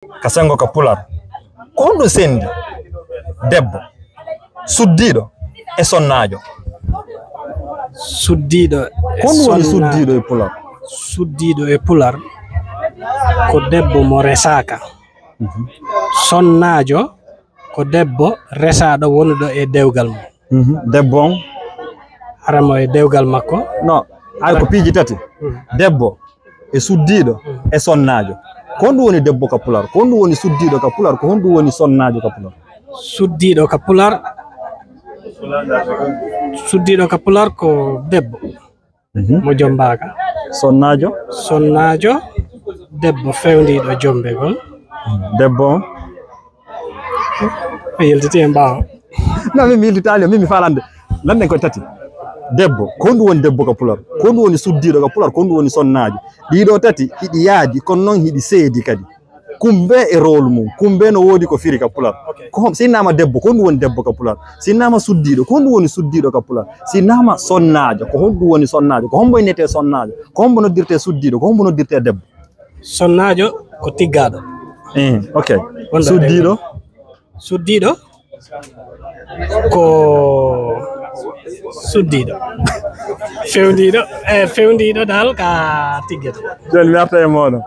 Kasengo ka pular ko hondo sendi debbo suddido e sonnajo suddido e pular suddido e pular ko debbo mo resaka sonnajo ko debbo resado wonudo e dewgal mo debbo on aramo e dewgal makko no ay ko piiji tati debbo e suddido e sonnajo ko hondu woni debbo ka pular ko hondu woni suddido ka pular ko hondu woni sonnajo ka pular suddido ka pular ko debbo mo jombaka sonnajo debbo fewndido jombegol debbo yeltiti en bawo no mi yeltitali mi falande lande ko tati debbo ko hondu woni debbo ka pular ko hondu woni suddido ka pular ko hondu woni sonnajo dido tati hidi yaaji kon non hidi seedi kadi kumbe e role mum kumbe no wodi ko firi ka pular ko sinama debbo ko hondu woni debbo ka pular sinama suddido ko hondu woni suddido ka pular sinama sonnajo ko hondu woni sonnajo ko hombo nete sonnajo ko hombo noddirte suddido ko hombo noddirte debbo sonnajo ko tiggado okay suddido ko suddido fewndido dal ka tiggete joni mi arta e modo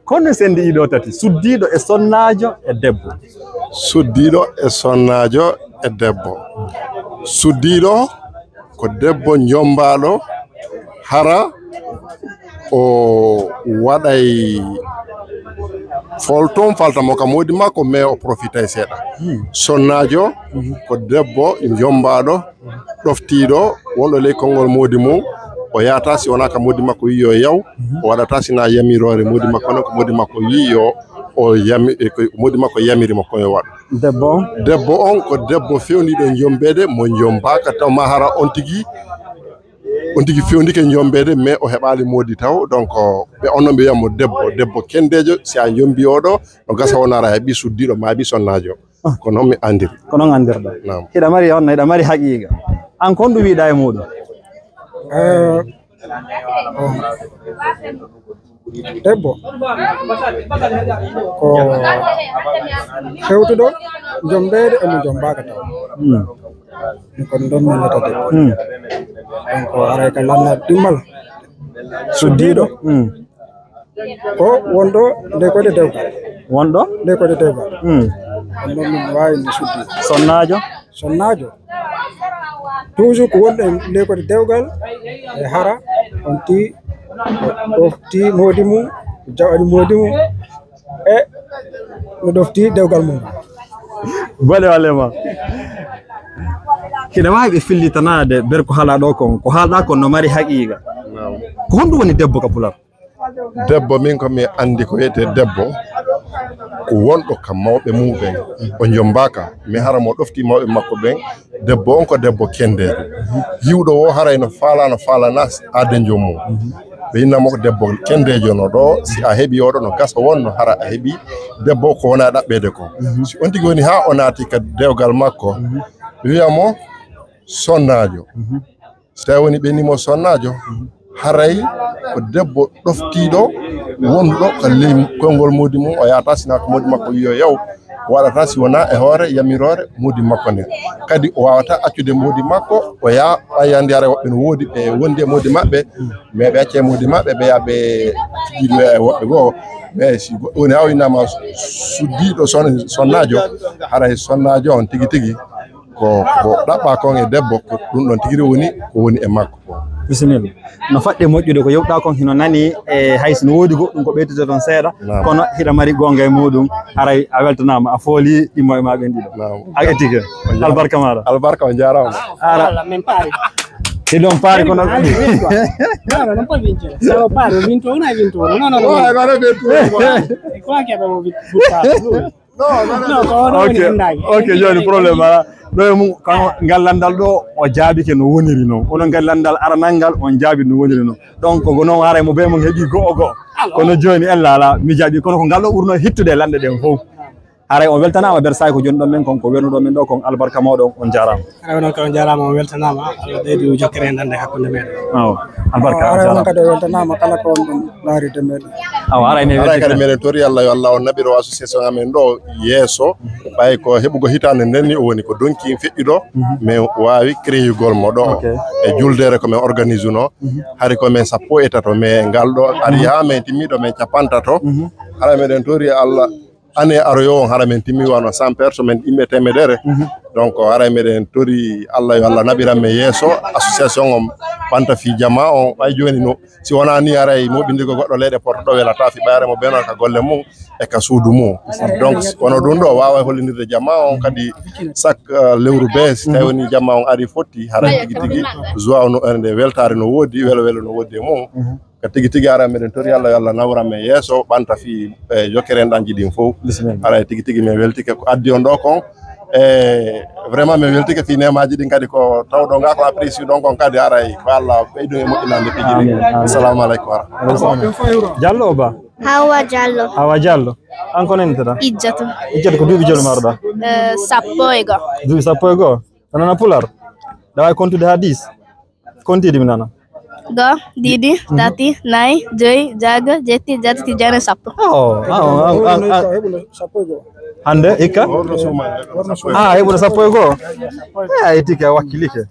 kono sendi ido tati suddido e sonnajo e debbo suddido e sonnajo e debbo suddido ko debbo jombado hara o waday folton falta mo kam modi makko me o profita e seeda sonnajo ko debbo jombado doftido wondo le kongol modi mum o yata si wona ka modi makko yiyo yaw o wadata sina yamirore modi makko non ko modi makko yiyo o yami ko modi makko yamiri mo ko wad debbo on ko debbo fewnido jombede mo jombaka taw ma hara on tigi fewndike jombede mais o hebali modi taw donc be onno be yamo debbo kendejo si a jombi odo no gasa wonara hebi suddido ma bi sonnajo ko non mi andiri ko non andirda hida mari on hida mari haqiqa an ko ndu wiida e mudum debbo ko hewtudo jombede e mo jombaka taw ko don mi lata debbo donc aray ka lanna dimmal suddido ko wondo de ko de dewgal non mi wawi ni suddido sonnajo toujours ko wonde de ko de dewgal e hara on ti modi mum jawadi modi mum e no dofti dewgal mum bale walema kida waawi fillitanade ber ko hala do kon ko halda kon no mari haqiqa ko hondu woni debbo ka pular debbo min ko mi andi ko yete debbo ko wondo kam mawbe muben o jombaka mi hara mo dofti mawbe makko ben debbo on ko debbo kendejo yiwdo wo haray no fala nas ade jomo be inna mo debbo kendejo no do si a hebi odo no gasa wonno hara a hebi debbo ko wona dabbede ko si on tigi woni ha onati ka dewgal makko wiyamo sonnajo so woni be nimo sonnajo haray ko debbo doftido wondo ko lem kongol modi mum o yata sina ko modi makko yiyo yaw wadata si wona e hoore yamirore modi makko ne kadi o wawata accude modi makko o ya ayande are wobbe no wodi be wonde modi mabbe me be acce modi mabbe be ya be fiido e wobbe go be si woni awinama suddido sonnajo haray sonnajo on tigi ko dabba ko e debbo ko dum don tigi woni ko woni e makko bismillah no fadde mojjude ko yewda kon hino nani e haysno wodi goddum ko beetete ton seeda kono hida mari gonga e mudum haray a weltanama a fooli dimo e ma bendido agatike albarka mara albarka on jarama ala men pari se non pari kono no non puoi vincere se lo pari ho vinto una hai vinto una no qua che abbiamo buttato ok joni problème do mu kan gallandal do o jaabike no woniri non onon gallandal aranangal on jaabi no woniri non donc ko non haray mo be mo hebi go kono joni ella la mi jaabi kono ko gallo urno hittude lande den fof aray on weltanama Versailles ko joni ɗon men kon ko wernuɗo men ɗo kon albarka mawɗo on jarama ara non ko on jarama on weltanama Allah ɓeydi jokkere ndande hakkunde meɗen albarka ara on kadi weltanama kala ko on ɗum laaride meɗen aray kadi meɗen tori Allah yo Allah on nabiro association amen ɗo yeeso ɓay ko heɓugo hitande nden ni o woni ko donki feƴƴiɗo mais wawi créugol mo ɗo e juldere ko men organise no hari ko men sappo e tato mais ngal ɗo ari ha men timmiɗo men capantato ara meɗen tori Allah année aroyo on hara men timmi wano 100 personnes men imbe temedere donc hara meɗen tori Allah yo Allah nabiran men yeeso association on banta fi jama on ay joni no si wona ni aray moɓindigo goɗɗo leyɗe porto ɗo welata fi ɓayre mo ɓeno ka golle mum e ka suudu mum donc wono ɗum ɗo wawa hollinirde jama on kadi sak lewru be si tawi woni jama on ari fotti hara tigi tigi joie no ende weltare no woodi welo welo no woodi e mum ka tigi tigi ara meɗen tori Allah yo Allah nawran men yeeso ɓanta fi jokkere en ɗan jiɗin fof ara tigi tigi min weltike ko addi on ɗo kon vraiment min weltike fi nemaji ɗin kadi ko tawɗo nga ko apprécie ɗon kon kadi aray ko Allah ɓeydu e moƴƴinande piji ɗi assalamu aleykum wa rahmatullah Diallo o ba Hawa Diallo an ko nenteɗa Ijjata ko duuɓi joli maroɗa sappo e go duuɓi sappo e goho anana pular ɗa wawi kontude ha 10 kontidi mi nana go didi tati nayi joyi jago jetti jatati jane sappo hande hikka heɓude sappo e goho a yettike a wakkilike